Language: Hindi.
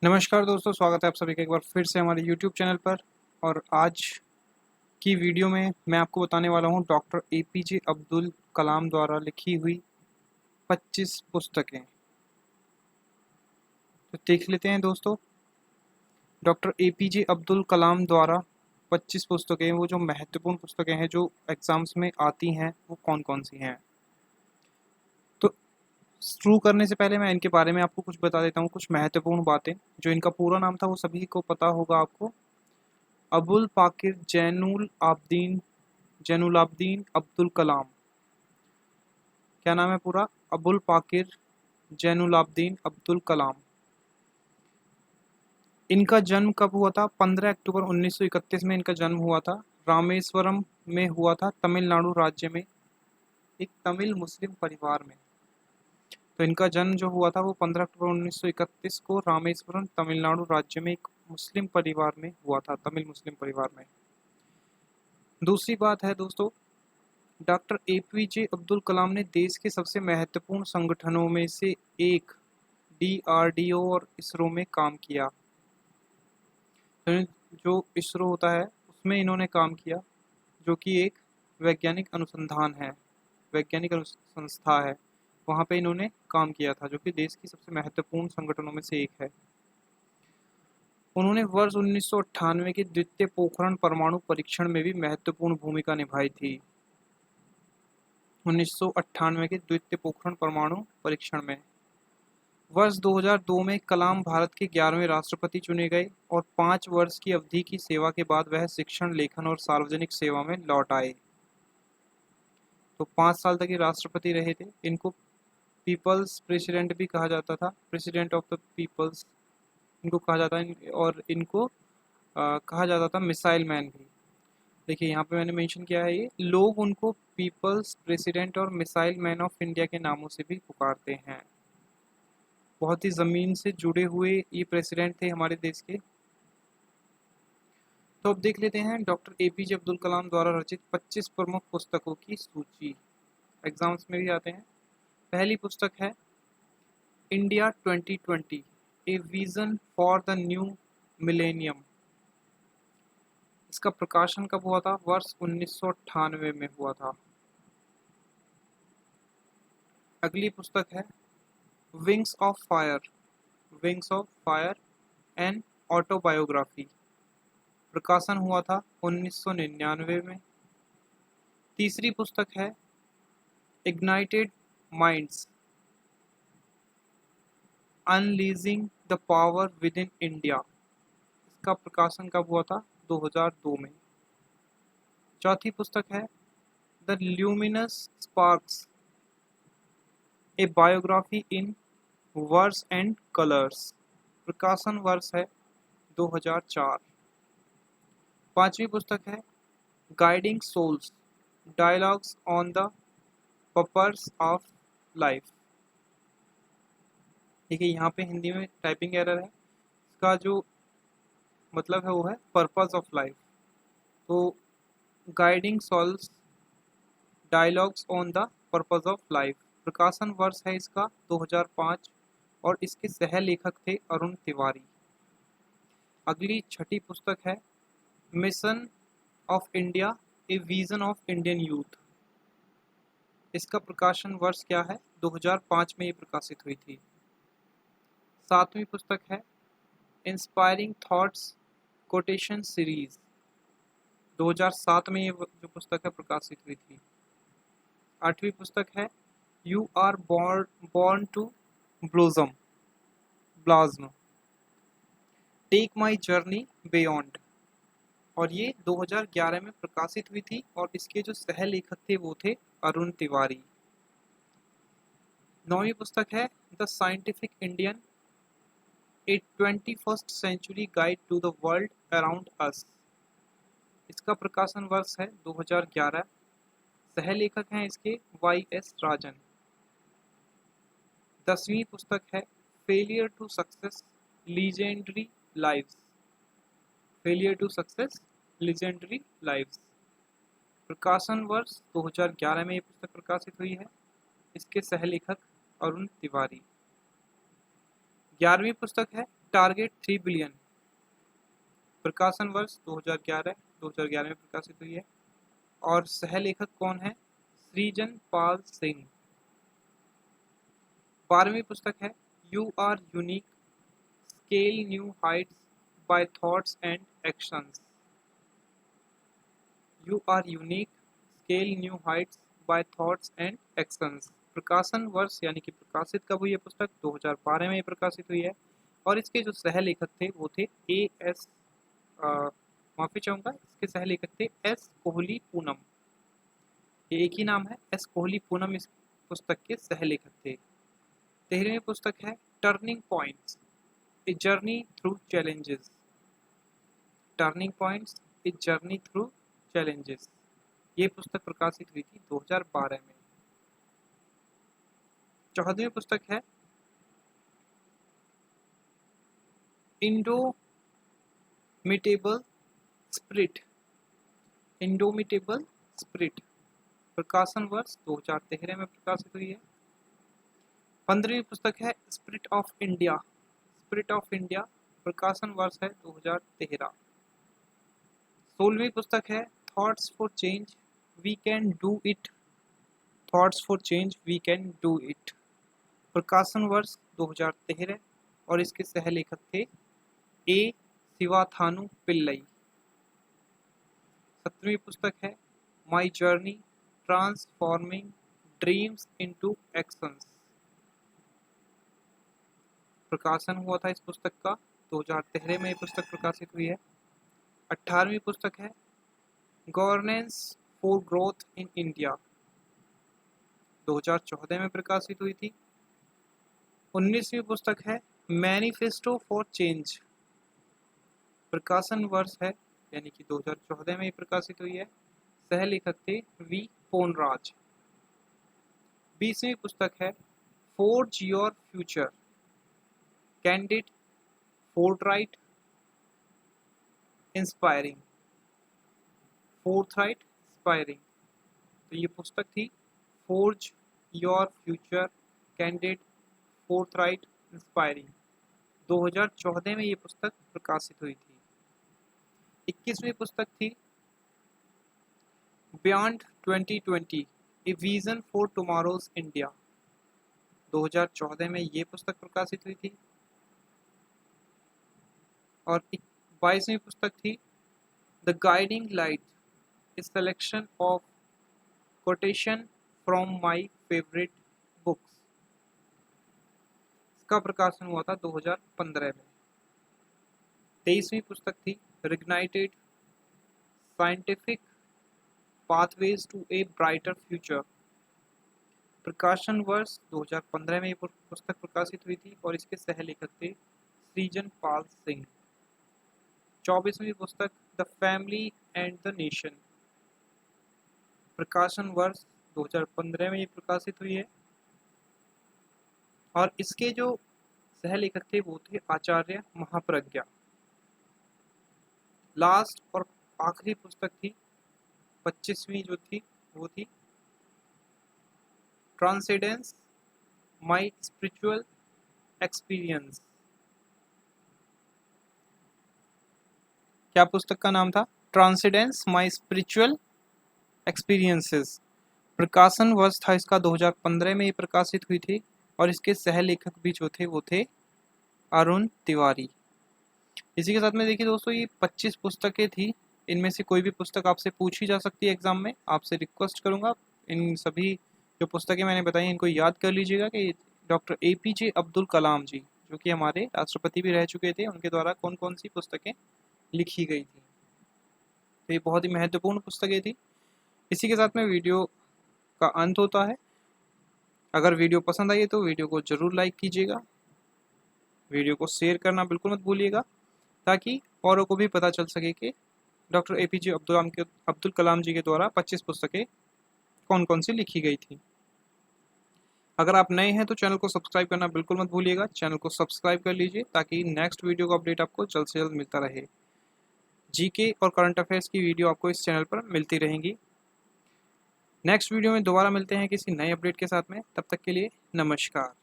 नमस्कार दोस्तों, स्वागत है आप सभी का एक बार फिर से हमारे YouTube चैनल पर। और आज की वीडियो में मैं आपको बताने वाला हूं डॉक्टर APJ अब्दुल कलाम द्वारा लिखी हुई 25 पुस्तकें। तो देख लेते हैं दोस्तों, डॉक्टर APJ अब्दुल कलाम द्वारा 25 पुस्तकें, वो जो महत्वपूर्ण पुस्तकें हैं जो एग्ज़ाम्स में आती हैं, वो कौन कौन सी हैं। तो शुरू करने से पहले मैं इनके बारे में आपको कुछ बता देता हूँ, कुछ महत्वपूर्ण बातें। जो इनका पूरा नाम था वो सभी को पता होगा आपको, अबुल पाकिर जैनुलाब्दीन अब्दुल कलाम। क्या नाम है पूरा? अबुल पाकिर जैनुलाब्दीन अब्दुल कलाम। इनका जन्म कब हुआ था? 15 अक्टूबर 1931 में इनका जन्म हुआ था। रामेश्वरम में हुआ था, तमिलनाडु राज्य में, एक तमिल मुस्लिम परिवार में। तो इनका जन्म जो हुआ था वो 15 अक्टूबर 1931 को रामेश्वरम, तमिलनाडु राज्य में एक मुस्लिम परिवार में हुआ था, तमिल मुस्लिम परिवार में। दूसरी बात है दोस्तों, डॉक्टर APJ अब्दुल कलाम ने देश के सबसे महत्वपूर्ण संगठनों में से एक DRDO और इसरो में काम किया। तो जो इसरो होता है उसमें इन्होंने काम किया, जो कि एक वैज्ञानिक अनुसंधान है, वैज्ञानिक संस्था है। वहाँ पे इन्होंने काम किया था, जो कि देश की सबसे महत्वपूर्ण संगठनों में से एक है। उन्होंने वर्ष 1998 के द्वितीय पोखरण परमाणु परीक्षण में भी महत्वपूर्ण भूमिका निभाई थी। 1998 के द्वितीय पोखरण परमाणु परीक्षण में। वर्ष 2002 में कलाम भारत के 11वें राष्ट्रपति चुने गए और 5 वर्ष की अवधि की सेवा के बाद वह शिक्षण, लेखन और सार्वजनिक सेवा में लौट आए। तो 5 साल तक ये राष्ट्रपति रहे थे। इनको पीपल्स प्रेसिडेंट भी कहा जाता था, प्रेसिडेंट ऑफ द पीपल्स इनको कहा जाता है। और इनको कहा जाता था मिसाइल मैन भी। देखिए यहाँ पे मैंने मेंशन किया है, ये लोग उनको पीपल्स प्रेसिडेंट और मिसाइल मैन ऑफ इंडिया के नामों से भी पुकारते हैं। बहुत ही ज़मीन से जुड़े हुए ये प्रेसिडेंट थे हमारे देश के। तो अब देख लेते हैं डॉक्टर APJ अब्दुल कलाम द्वारा रचित 25 प्रमुख पुस्तकों की सूची। एग्जाम्स में भी आते हैं। पहली पुस्तक है India 2020, a vision for the new millennium. इसका प्रकाशन कब हुआ था? वर्ष 1998 में हुआ था। अगली पुस्तक है wings of fire and autobiography. प्रकाशन हुआ था 1999 में। तीसरी पुस्तक है ignited minds, unleashing the power within India. इसका प्रकाशन कब हुआ था? 2002 में। चौथी पुस्तक है the luminous sparks, a biography in words and colours. प्रकाशन वर्ष है 2004। पांचवी पुस्तक है guiding souls, dialogues on the purpose of life. देखिए यहाँ पे हिंदी में टाइपिंग एरर है। इसका जो मतलब है वो है पर्पस ऑफ लाइफ। तो guiding souls, dialogues on the purpose of life. प्रकाशन वर्ष है इसका 2005 और इसके सह लेखक थे अरुण तिवारी। अगली छठी पुस्तक है mission of India, a vision of Indian youth. इसका प्रकाशन वर्ष क्या है? 2005 में ये प्रकाशित हुई थी। सातवीं पुस्तक है इंस्पायरिंग थॉट्स कोटेशन सीरीज। 2007 में ये जो पुस्तक है प्रकाशित हुई थी। आठवीं पुस्तक है you are born to blossom, take my journey beyond. और ये 2011 में प्रकाशित हुई थी और इसके जो सह लेखक थे वो थे अरुण तिवारी। नौवीं पुस्तक है the scientific Indian, a 21st century guide to the world around us. इसका प्रकाशन वर्ष है 2011। सह लेखक हैं इसके YS राजन। 10वीं पुस्तक है failure to success legendary lives, failure to success legendary lives. प्रकाशन वर्ष 2011 में ये पुस्तक प्रकाशित हुई है। इसके सह लेखक अरुण तिवारी। 11वीं पुस्तक है टारगेट 3 बिलियन, प्रकाशन वर्ष 2011 में प्रकाशित हुई है। और सह लेखक कौन है? सृजन पाल सिंह। 12वीं पुस्तक है you are unique, scale new heights by thoughts and actions. You are unique, scale new heights by thoughts and actions. प्रकाशन वर्ष यानी कि प्रकाशित कब हुई है पुस्तक? 2012 में प्रकाशित हुई है। और इसके जो सह लेखक थे वो थे माफी चाहूंगा, इसके सह लेखक थे एस कोहली पूनम। ये एक ही नाम है, एस कोहली पूनम इस पुस्तक के सह लेखक थे। 13वीं पुस्तक है turning points, a journey through challenges. Turning points, a journey through challenges, ये पुस्तक प्रकाशित हुई थी 2012 में। 14वीं पुस्तक है इंडोमिटेबल स्पिरिट, इंडोमिटेबल स्पिरिट, प्रकाशन वर्ष 2013 में प्रकाशित हुई है। 15वीं पुस्तक है spirit of India, spirit of India, प्रकाशन वर्ष है 2013। 16वीं पुस्तक है thoughts for change we can do it, thoughts for change we can do it, प्रकाशन वर्ष 2013। और इसके सह लेखक थे ए शिवाथानु पिल्लई। 17वीं पुस्तक है my journey transforming dreams into actions, प्रकाशन हुआ था इस पुस्तक का 2013 में ये पुस्तक प्रकाशित हुई है। 18वीं पुस्तक है governance for growth in India, 2014 में प्रकाशित हुई थी। 19वीं पुस्तक है मैनिफेस्टो फॉर चेंज, प्रकाशन वर्ष है यानी कि 2014 में प्रकाशित हुई है। सह लेखक थे वी पोनराज। 20वीं पुस्तक है forge your future, candid forthright inspiring, forthright inspiring, तो ये पुस्तक थी forge your future, candid forthright inspiring, 2014 में ये पुस्तक प्रकाशित हुई थी। 21वीं पुस्तक थी beyond 2020, a vision for tomorrow's India, 2014 में ये पुस्तक प्रकाशित हुई थी। और 22वीं पुस्तक थी the guiding light, a selection of quotation from my favourite books, इसका प्रकाशन हुआ था 2015 में। 23वीं पुस्तक थी reignited scientific pathways to a brighter future, प्रकाशन वर्ष 2015 में ये पुस्तक प्रकाशित हुई थी। और इसके सह लेखक थे सृजन पाल सिंह। 24वीं पुस्तक the family and the nation, प्रकाशन वर्ष 2015 में ये प्रकाशित हुई है। और इसके जो सह लेखक थे वो थे आचार्य महाप्रज्ञा। लास्ट और आखिरी पुस्तक थी 25वीं जो थी वो थी ट्रांसेंडेंस माय स्पिरिचुअल एक्सपीरियंस। क्या पुस्तक का नाम था? ट्रांसेंडेंस माय स्पिरिचुअल एक्सपीरियंसेस, प्रकाशन वर्ष था इसका 2015 में ये प्रकाशित हुई थी। और इसके सह लेखक भी जो थे वो थे अरुण तिवारी। इसी के साथ में देखिए दोस्तों ये 25 पुस्तकें थी, इनमें से कोई भी पुस्तक आपसे पूछी जा सकती है एग्जाम में। आपसे रिक्वेस्ट करूंगा इन सभी जो पुस्तकें मैंने बताई इनको याद कर लीजिएगा कि डॉक्टर APJ अब्दुल कलाम जी जो कि हमारे राष्ट्रपति भी रह चुके थे, उनके द्वारा कौन कौन सी पुस्तकें लिखी गई थी। तो ये बहुत ही महत्वपूर्ण पुस्तकें थी। इसी के साथ में वीडियो का अंत होता है। अगर वीडियो पसंद आई है तो वीडियो को जरूर लाइक कीजिएगा, वीडियो को शेयर करना बिल्कुल मत भूलिएगा ताकि औरों को भी पता चल सके कि डॉक्टर APJ अब्दुल कलाम जी के द्वारा 25 पुस्तकें कौन कौन सी लिखी गई थी। अगर आप नए हैं तो चैनल को सब्सक्राइब करना बिल्कुल मत भूलिएगा, चैनल को सब्सक्राइब कर लीजिए ताकि नेक्स्ट वीडियो का अपडेट आपको जल्द से जल्द मिलता रहे। GK और करंट अफेयर्स की वीडियो आपको इस चैनल पर मिलती रहेंगी। नेक्स्ट वीडियो में दोबारा मिलते हैं किसी नए अपडेट के साथ में, तब तक के लिए नमस्कार।